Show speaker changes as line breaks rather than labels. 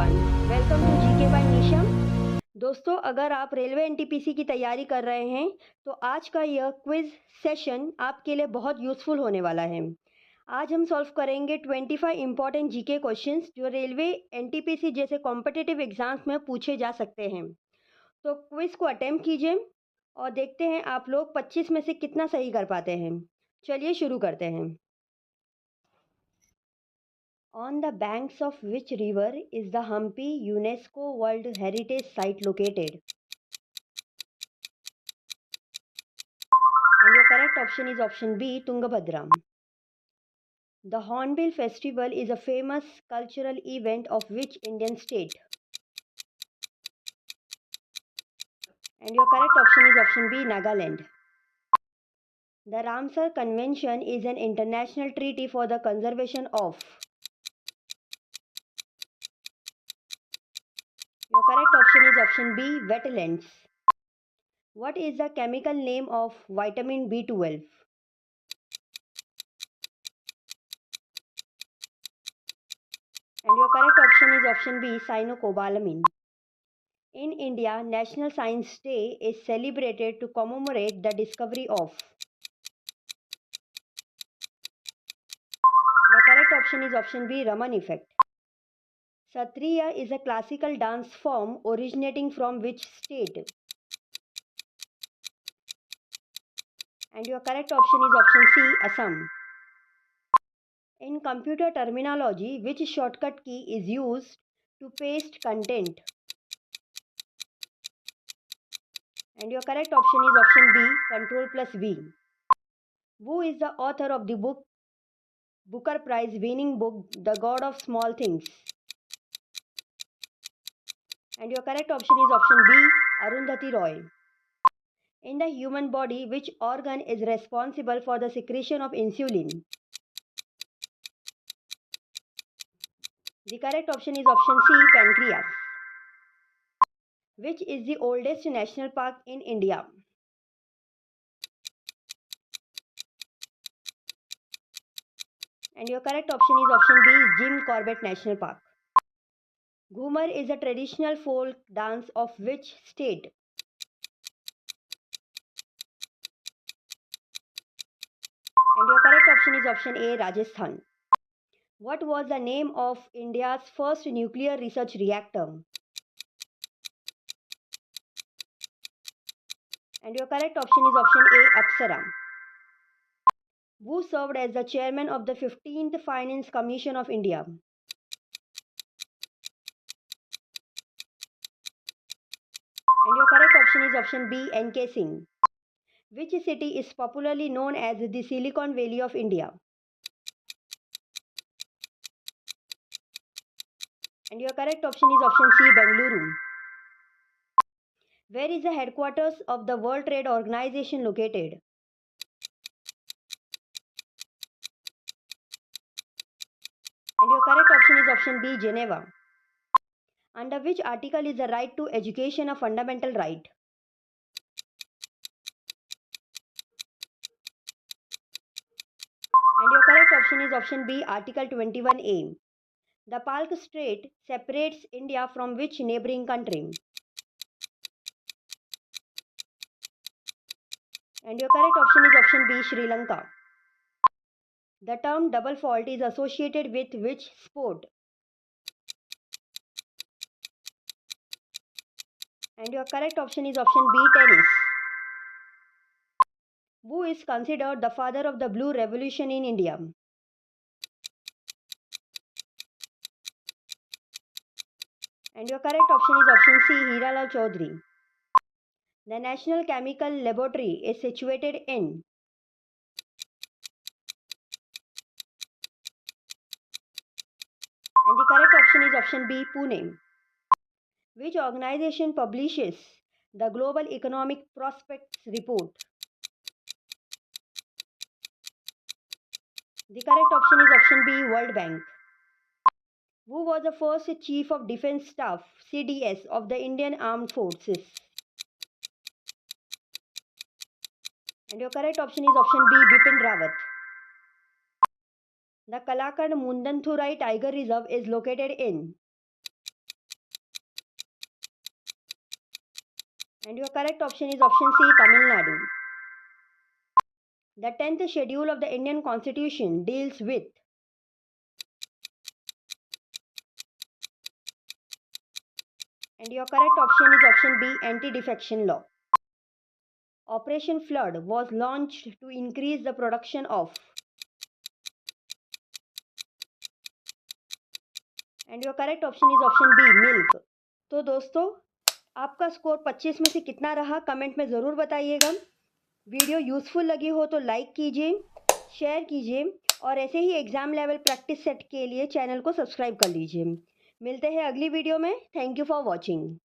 Everyone, welcome to GK by Nisham. दोस्तों, अगर आप रेलवे एनटीपीसी की तैयारी कर रहे हैं तो आज का यह क्विज सेशन आपके लिए बहुत यूज़फुल होने वाला है। आज हम सॉल्व करेंगे 25 इंपॉर्टेंट जीके क्वेश्चंस जो रेलवे एनटीपीसी जैसे कॉम्पिटिटिव एग्जाम्स में पूछे जा सकते हैं। तो क्विज को अटेम्प्ट कीजिए और देखते हैं आप लोग 25 में से कितना सही कर पाते हैं। चलिए शुरू करते हैं। On the banks of which river is the Hampi UNESCO World Heritage Site located? And your correct option is option B, Tungabhadra. The Hornbill Festival is a famous cultural event of which Indian state? And your correct option is option B, Nagaland. The Ramsar Convention is an international treaty for the conservation of? Your correct option is option B, wetlands. What is the chemical name of vitamin B12? And your correct option is option B, cyanocobalamin. In India, National Science Day is celebrated to commemorate the discovery of? The correct option is option B, Raman effect. Satriya is a classical dance form originating from which state? And your correct option is option C, Assam. In computer terminology, which shortcut key is used to paste content? And your correct option is option B, Control plus V. Who is the author of the Booker Prize winning book, The God of Small Things? And your correct option is option B, Arundhati Roy. In the human body, which organ is responsible for the secretion of insulin? The correct option is option C, pancreas. Which is the oldest national park in India? And your correct option is option B, Jim Corbett National Park. Ghumar is a traditional folk dance of which state? And your correct option is option A, Rajasthan. What was the name of India's first nuclear research reactor? And your correct option is option A, Apsara. Who served as the chairman of the 15th Finance Commission of India? And your correct option is option B, N.K. Singh. Which city is popularly known as the Silicon Valley of India? And your correct option is option C, Bengaluru. Where is the headquarters of the World Trade Organization located? And your correct option is option B, Geneva. Under which article is the right to education a fundamental right? And your correct option is option B, Article 21A. The Palk Strait separates India from which neighboring country? And your correct option is option B, Sri Lanka. The term double fault is associated with which sport? And your correct option is option B, tennis. Who is considered the father of the Blue Revolution in India? And your correct option is option C, Hiralal Chaudhary. The National Chemical Laboratory is situated in? And the correct option is option B, Pune. Which organization publishes the Global Economic Prospects Report? The correct option is option B, World Bank. Who was the first Chief of Defence Staff, CDS, of the Indian Armed Forces? And your correct option is option B, Bipin Rawat. The Kalakad Mundanthurai Tiger Reserve is located in? And your correct option is option C, Tamil Nadu. The 10th schedule of the Indian Constitution deals with. And your correct option is option B, anti-defection law. Operation Flood was launched to increase the production of. And your correct option is option B, milk. तो दोस्तों, आपका score 25 में से कितना रहा comment में ज़रूर बताइएगा। वीडियो यूज़फुल लगी हो तो लाइक कीजिए, शेयर कीजिए और ऐसे ही एग्ज़ाम लेवल प्रैक्टिस सेट के लिए चैनल को सब्सक्राइब कर लीजिए। मिलते हैं अगली वीडियो में। Thank you for watching.